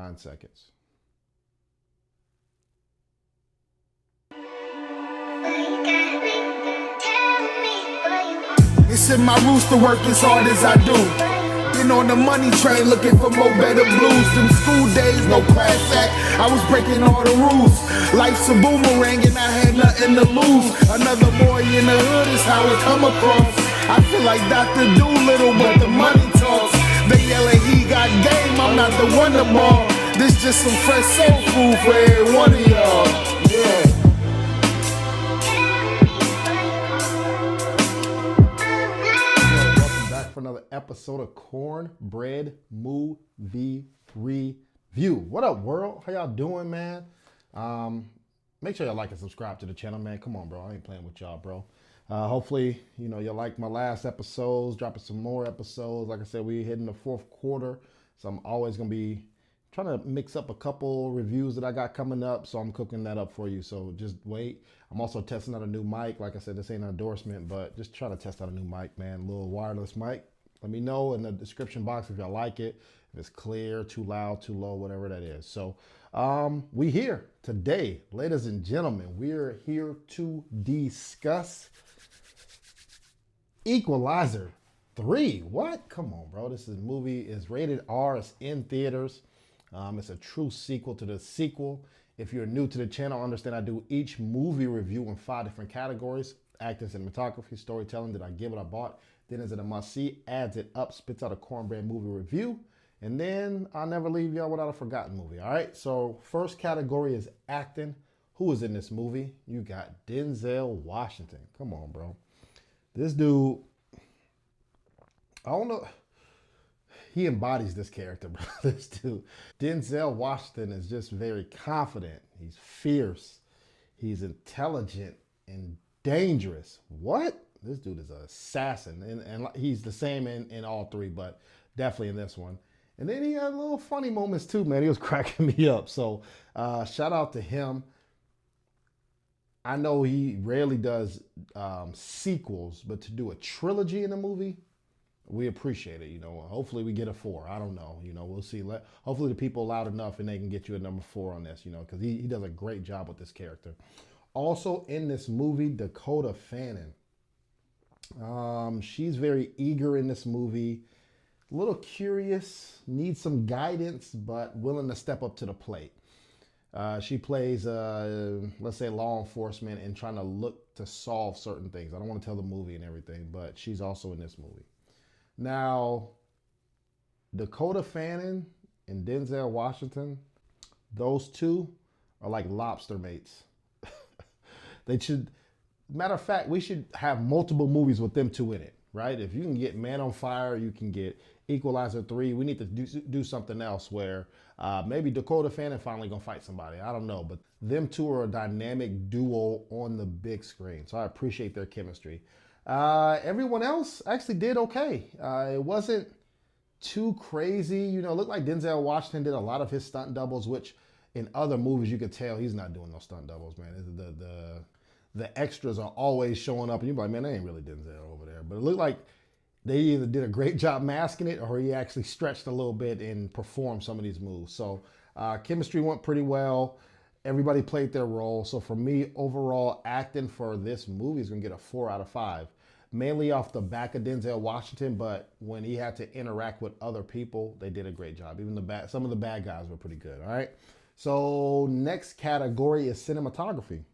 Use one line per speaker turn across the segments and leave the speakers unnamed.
9 seconds.
It's in my roots to work as hard as I do. Been on the money train looking for more better blues. Them school days, no class act, I was breaking all the rules. Life's a boomerang and I had nothing to lose. Another boy in the hood is how it come across. I feel like Dr. Doolittle, but the money talks. They yelling he got game, I'm not the wonder ball. This just some fresh soul food for every one of y'all. Yeah.
For another episode of Cornbread Movie Review. What up, world? How y'all doing, man? Make sure y'all like and subscribe to the channel, man. Come on, bro. I ain't playing with y'all, bro. Hopefully, you like my last episodes, dropping some more episodes. Like I said, we're hitting the 4th quarter, so I'm always going to be trying to mix up a couple reviews that I got coming up, so I'm cooking that up for you. So just wait. I'm also testing out a new mic. Like I said, this ain't an endorsement, but just trying to test out a new mic, man. A little wireless mic. Let me know in the description box if y'all like it, if it's clear, too loud, too low, whatever that is. So we here today, ladies and gentlemen. We're here to discuss Equalizer 3. What? Come on, bro. This movie is rated R. It's in theaters. It's a true sequel to the sequel. If you're new to the channel, understand I do each movie review in 5 different categories: acting, cinematography, storytelling. Did I get what I bought? Then is it a must-see? Adds it up, spits out a cornbread movie review. And then I'll never leave y'all without a forgotten movie, all right? So first category is acting. Who is in this movie? You got Denzel Washington. Come on, bro. This dude, I don't know. He embodies this character, bro. This dude. Denzel Washington is just very confident. He's fierce. He's intelligent and dangerous. What? This dude is an assassin. And he's the same in all 3, but definitely in this one. And then he had little funny moments too, man. He was cracking me up. So shout out to him. I know he rarely does sequels, but to do a trilogy in a movie, we appreciate it. Hopefully we get a 4. I don't know. We'll see. Hopefully the people loud enough and they can get you a number 4 on this, because he does a great job with this character. Also in this movie, Dakota Fanning. She's very eager in this movie. A little curious, needs some guidance, but willing to step up to the plate. She plays, let's say, law enforcement and trying to look to solve certain things. I don't want to tell the movie and everything, but she's also in this movie. Now, Dakota Fanning and Denzel Washington, those two are like lobster mates. They should, matter of fact, we should have multiple movies with them two in it, right? If you can get Man on Fire, you can get Equalizer 3. We need to do something else where maybe Dakota Fanning finally gonna fight somebody. I don't know, but them two are a dynamic duo on the big screen. So I appreciate their chemistry. Everyone else actually did okay. It wasn't too crazy. It looked like Denzel Washington did a lot of his stunt doubles, which in other movies you could tell he's not doing no stunt doubles, man. The extras are always showing up and you're like, man, they ain't really Denzel over there. But it looked like they either did a great job masking it or he actually stretched a little bit and performed some of these moves. So chemistry went pretty well. Everybody played their role. So for me, overall acting for this movie is going to get a 4 out of 5. Mainly off the back of Denzel Washington, but when he had to interact with other people, they did a great job. Even some of the bad guys were pretty good, all right? So next category is cinematography.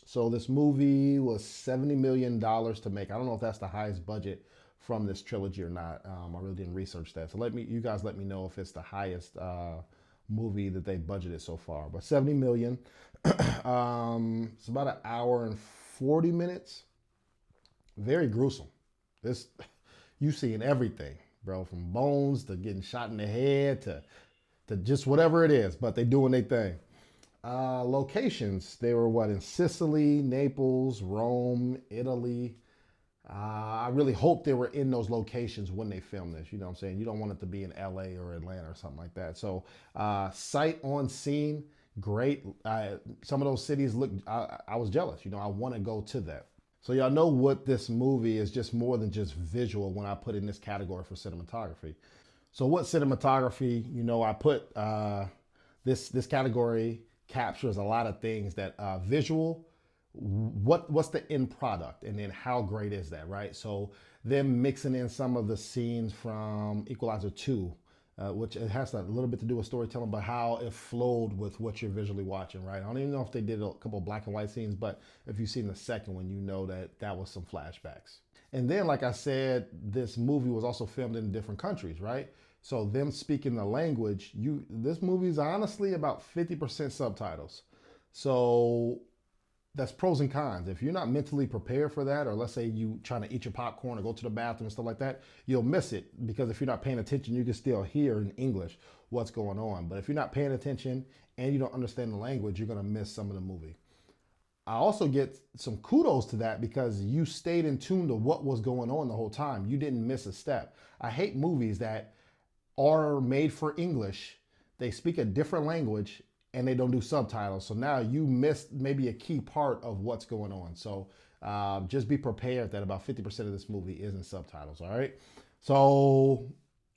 So this movie was $70 million to make. I don't know if that's the highest budget from this trilogy or not. I really didn't research that. So you guys let me know if it's the highest movie that they budgeted so far. But $70 million. It's about an hour and 40 minutes. Very gruesome. You seeing everything, bro, from bones to getting shot in the head to just whatever it is, but they doing their thing. Locations, they were in Sicily, Naples, Rome, Italy. I really hope they were in those locations when they filmed this. You know what I'm saying? You don't want it to be in LA or Atlanta or something like that. So sight on scene, great. Some of those cities look, I was jealous. I want to go to that. So y'all know what this movie is, just more than just visual when I put in this category for cinematography. So what cinematography, I put This category captures a lot of things that visual, what's the end product, and then how great is that, right? So them mixing in some of the scenes from Equalizer 2, which it has a little bit to do with storytelling, but how it flowed with what you're visually watching, right? I don't even know if they did a couple of black and white scenes, but if you've seen the second one, you know that that was some flashbacks. And then, like I said, this movie was also filmed in different countries, right? So them speaking the language, this movie is honestly about 50% subtitles. So that's pros and cons. If you're not mentally prepared for that, or let's say you trying to eat your popcorn or go to the bathroom and stuff like that, you'll miss it, because if you're not paying attention, you can still hear in English what's going on. But if you're not paying attention and you don't understand the language, you're gonna miss some of the movie. I also get some kudos to that because you stayed in tune to what was going on the whole time. You didn't miss a step. I hate movies that are made for English, they speak a different language, and they don't do subtitles. So now you missed maybe a key part of what's going on. So just be prepared that about 50% of this movie is in subtitles, all right? So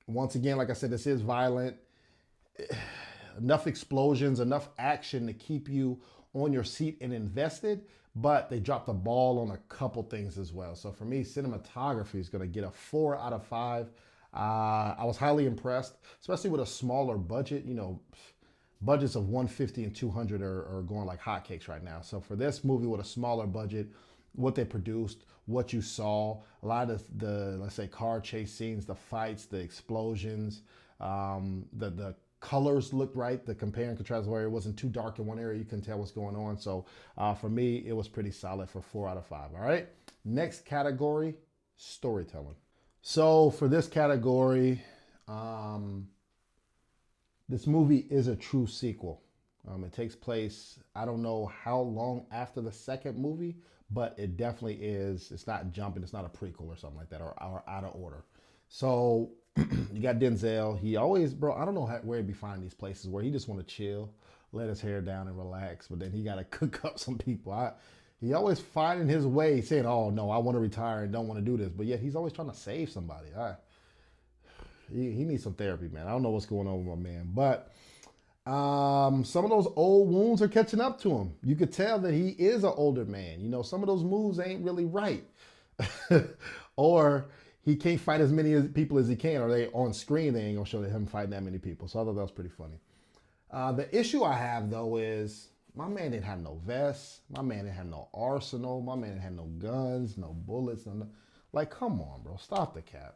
once again, like I said, this is violent. Enough explosions, enough action to keep you on your seat and invested, but they dropped the ball on a couple things as well. So for me, cinematography is gonna get a 4 out of 5. I was highly impressed, especially with a smaller budget. You know, budgets of 150 and 200 are going like hotcakes right now. So for this movie with a smaller budget, what they produced, what you saw, a lot of the let's say car chase scenes, the fights, the explosions, the colors looked right. The compare and contrast where it wasn't too dark in one area, you can tell what's going on. So for me, it was pretty solid for 4 out of 5. All right. Next category, storytelling. So for this category, this movie is a true sequel. It takes place, I don't know how long after the second movie, but it definitely is. It's not jumping. It's not a prequel or something like that, or out of order. So you got Denzel. He always, bro, I don't know where he'd be finding these places where he just want to chill, let his hair down and relax, but then he got to cook up some people. He always finding his way, saying, "Oh no, I want to retire and don't want to do this," but yet he's always trying to save somebody. He needs some therapy, man. I don't know what's going on with my man, but some of those old wounds are catching up to him. You could tell that he is an older man. You know, some of those moves ain't really right, or he can't fight as many people as he can, or they on screen they ain't gonna show him fighting that many people. So I thought that was pretty funny. The issue I have though is my man didn't have no vest. My man didn't have no arsenal. My man didn't have no guns, no bullets. Like, come on, bro. Stop the cap.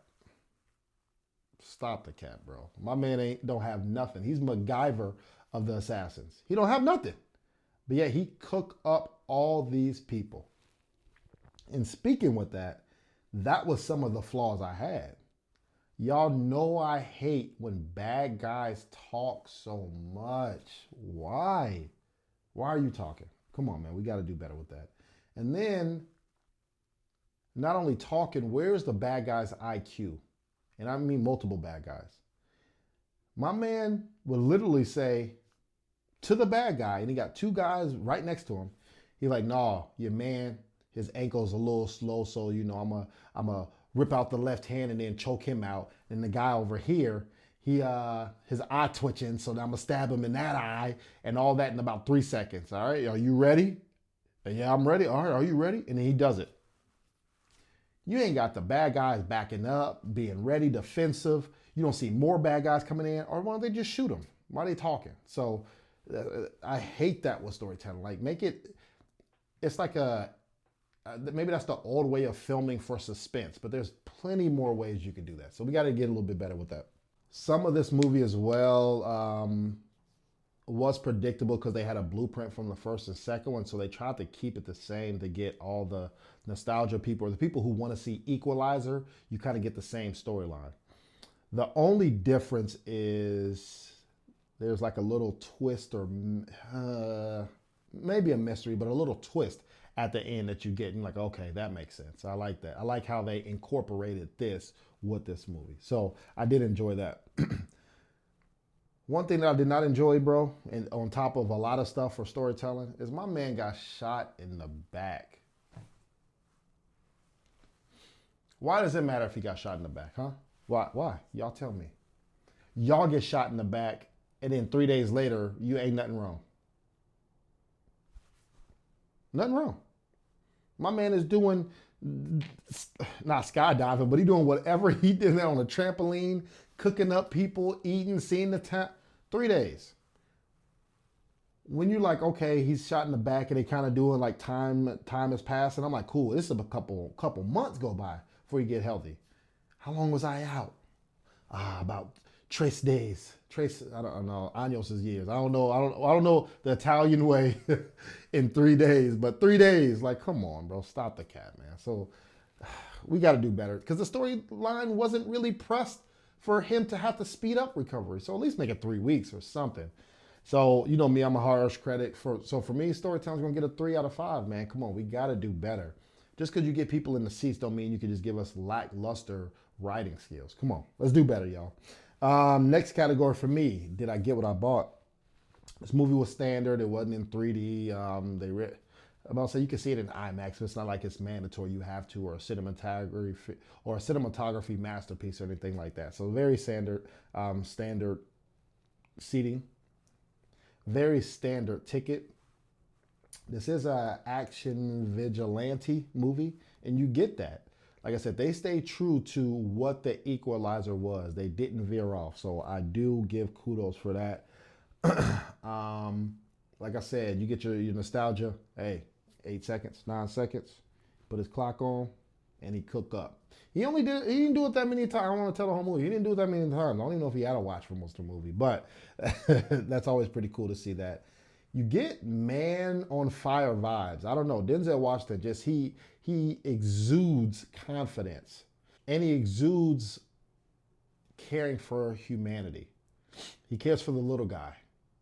Stop the cap, bro. My man don't have nothing. He's MacGyver of the assassins. He don't have nothing. But yet he cooked up all these people. And speaking with that, that was some of the flaws I had. Y'all know I hate when bad guys talk so much. Why? Why are you talking? Come on, man. We got to do better with that. And then, not only talking, where's the bad guy's IQ? And I mean multiple bad guys. My man would literally say to the bad guy, and he got two guys right next to him. He's like, "Nah, your man, his ankle's a little slow, so you know I'm a rip out the left hand and then choke him out." And the guy over here, his eye twitching, so I'm gonna stab him in that eye, and all that in about 3 seconds. All right, are you ready? Yeah, I'm ready. All right, are you ready? And then he does it. You ain't got the bad guys backing up, being ready, defensive. You don't see more bad guys coming in, or why don't they just shoot them? Why are they talking? So I hate that with storytelling. Like, make it, it's like maybe that's the old way of filming for suspense, but there's plenty more ways you can do that. So we got to get a little bit better with that. Some of this movie as well was predictable because they had a blueprint from the first and second one, so they tried to keep it the same to get all the nostalgia people, or the people who want to see Equalizer. You kind of get the same storyline. The only difference is there's like a little twist, or maybe a mystery, but a little twist at the end that you get, and like, okay, that makes sense. I like that. I like how they incorporated this with this movie. So I did enjoy that. One thing that I did not enjoy, bro, and on top of a lot of stuff for storytelling, is my man got shot in the back. Why does it matter if he got shot in the back, huh? Why? Y'all tell me. Y'all get shot in the back and then 3 days later, you ain't nothing wrong. Nothing wrong. My man is doing not skydiving, but he doing whatever he did on a trampoline, cooking up people, eating, seeing the town. 3 days. When you're like, okay, he's shot in the back and they kind of doing like time has passed, and I'm like, cool, this is a couple months go by before you get healthy. How long was I out? About tres days. I don't know. Años is years. I don't know the Italian way in 3 days, but 3 days, like, come on, bro, stop the cat, man. So we got to do better because the storyline wasn't really pressed for him to have to speed up recovery. So at least make it 3 weeks or something. So, you know me, I'm a harsh critic. So for me, storytelling's going to get a 3 out of 5, man. Come on, we got to do better. Just because you get people in the seats don't mean you can just give us lackluster writing skills. Come on, let's do better, y'all. Next category for me, did I get what I bought? This movie was standard. It wasn't in 3D. I'm about to say you can see it in IMAX, but it's not like it's mandatory you have to, or a cinematography masterpiece or anything like that. So very standard seating. Very standard ticket. This is an action vigilante movie, and you get that. Like I said, they stay true to what the Equalizer was. They didn't veer off, so I do give kudos for that. Like I said, you get your nostalgia. Hey, 8 seconds, 9 seconds. Put his clock on, and he cook up. He didn't do it that many times. I don't want to tell the whole movie. He didn't do it that many times. I don't even know if he had to watch for most of the movie, but that's always pretty cool to see that. You get man on fire vibes. I don't know. Denzel Washington, just he exudes confidence, and he exudes caring for humanity. He cares for the little guy,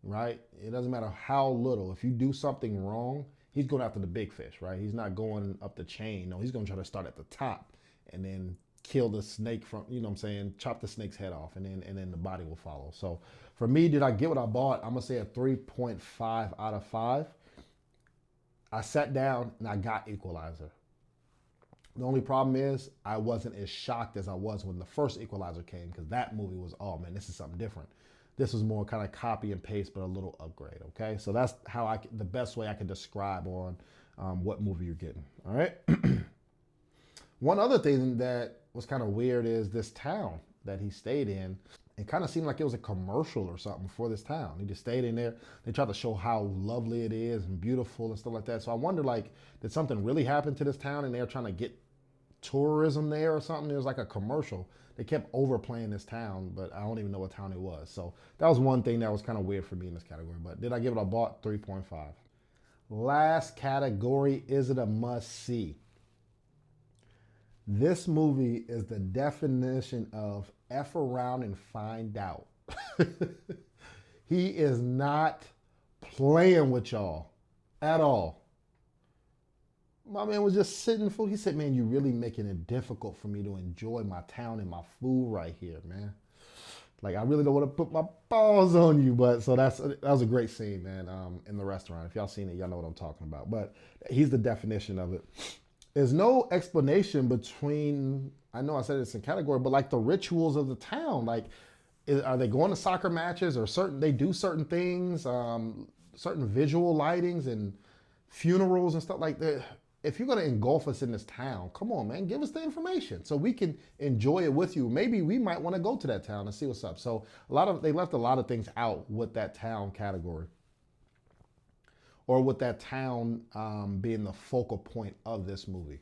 right? It doesn't matter how little. If you do something wrong, he's going after the big fish, right? He's not going up the chain. No, he's going to try to start at the top and then kill the snake from, you know what I'm saying, chop the snake's head off, and then the body will follow. So for me, did I get what I bought? I'm going to say a 3.5 out of 5. I sat down and I got Equalizer. The only problem is I wasn't as shocked as I was when the first Equalizer came, because that movie was, oh man, this is something different. This was more kind of copy and paste, but a little upgrade, okay? So that's how the best way I can describe on what movie you're getting, all right? One other thing that was kind of weird is this town that he stayed in. It kind of seemed like it was a commercial or something for this town. He just stayed in there. They tried to show how lovely it is and beautiful and stuff like that. So I wonder, like, did something really happen to this town and they're trying to get tourism there or something? It was like a commercial. They kept overplaying this town, but I don't even know what town it was. So that was one thing that was kind of weird for me in this category. But did I give it a bought? 3.5. Last category, is it a must-see? This movie is the definition of F around and find out. He is not playing with y'all at all. My man was just sitting full. He said, man, you're really making it difficult for me to enjoy my town and my food right here, man. Like, I really don't want to put my balls on you, but so that was a great scene, man, in the restaurant. If y'all seen it, y'all know what I'm talking about. But he's the definition of it. There's no explanation between, I know I said it's in category, but like the rituals of the town. Like, are they going to soccer matches, or they do certain things, certain visual lightings and funerals and stuff like that? If you're going to engulf us in this town, come on, man, give us the information so we can enjoy it with you. Maybe we might want to go to that town and see what's up. So they left a lot of things out with that town category, or with that town being the focal point of this movie.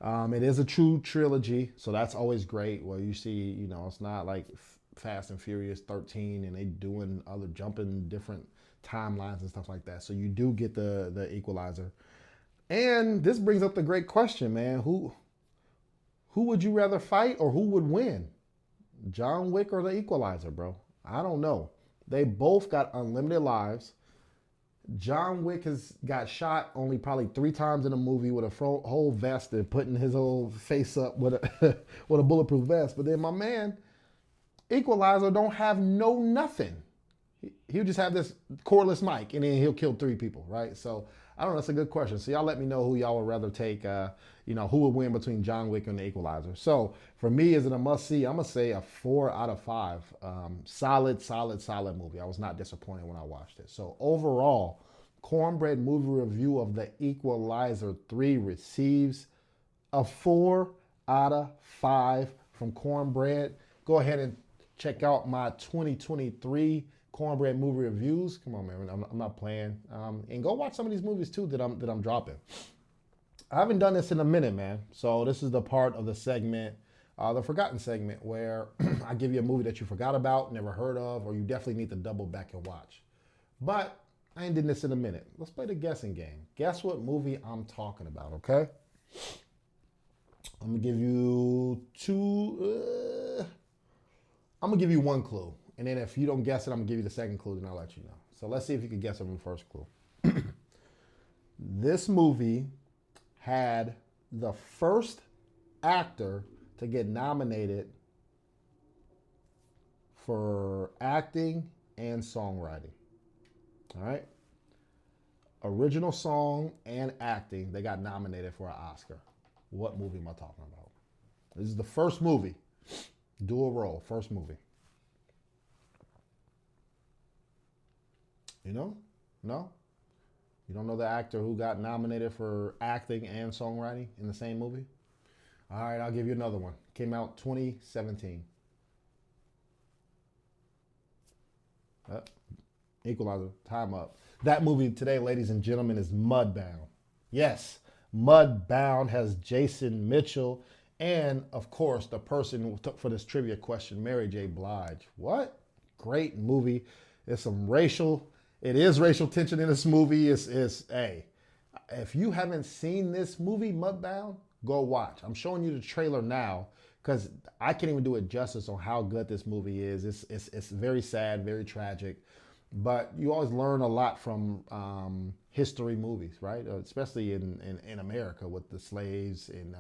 It is a true trilogy, so that's always great. Where you see, it's not like Fast and Furious 13 and they doing other jumping different timelines and stuff like that. So you do get the Equalizer. And this brings up the great question, man. Who would you rather fight, or who would win? John Wick or the Equalizer, bro? I don't know. They both got unlimited lives. John Wick has got shot only probably 3 times in a movie with a whole vest and putting his whole face up with a with a bulletproof vest. But then my man, Equalizer, don't have nothing. He'll just have this cordless mic and then he'll kill 3 people, right? So I don't know. That's a good question. So y'all let me know who y'all would rather take. Who would win between John Wick and the Equalizer. So for me, is it a must see? I'm gonna say a 4 out of 5. Solid, solid, solid movie. I was not disappointed when I watched it. So overall, Cornbread movie review of the Equalizer 3 receives a 4 out of 5 from Cornbread. Go ahead and check out my 2023 Cornbread movie reviews. Come on, man, I'm not playing. And go watch some of these movies too that I'm dropping. I haven't done this in a minute, man. So this is the part of the segment, the forgotten segment, where I give you a movie that you forgot about, never heard of, or you definitely need to double back and watch. But I ain't doing this in a minute. Let's play the guessing game. Guess what movie I'm talking about, okay? I'm gonna give you I'm gonna give you one clue. And then if you don't guess it, I'm gonna give you the second clue, then I'll let you know. So let's see if you can guess it from the first clue. This movie had the first actor to get nominated for acting and songwriting. All right? Original song and acting, they got nominated for an Oscar. What movie am I talking about? This is the first movie. Dual role, first movie. You know? No? You don't know the actor who got nominated for acting and songwriting in the same movie? All right, I'll give you another one. Came out 2017. Equalizer, time up. That movie today, ladies and gentlemen, is Mudbound. Yes, Mudbound has Jason Mitchell and, of course, the person who took for this trivia question, Mary J. Blige. What? Great movie. There's some racial tension in this movie. Hey, if you haven't seen this movie, Mudbound, go watch. I'm showing you the trailer now because I can't even do it justice on how good this movie is. It's very sad, very tragic, but you always learn a lot from history movies, right? Especially in America with the slaves and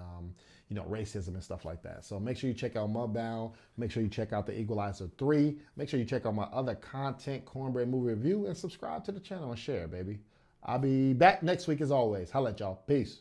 racism and stuff like that. So make sure you check out Mudbound. Make sure you check out the Equalizer 3. Make sure you check out my other content, Cornbread Movie Review, and subscribe to the channel and share, baby. I'll be back next week as always. Holla at y'all. Peace.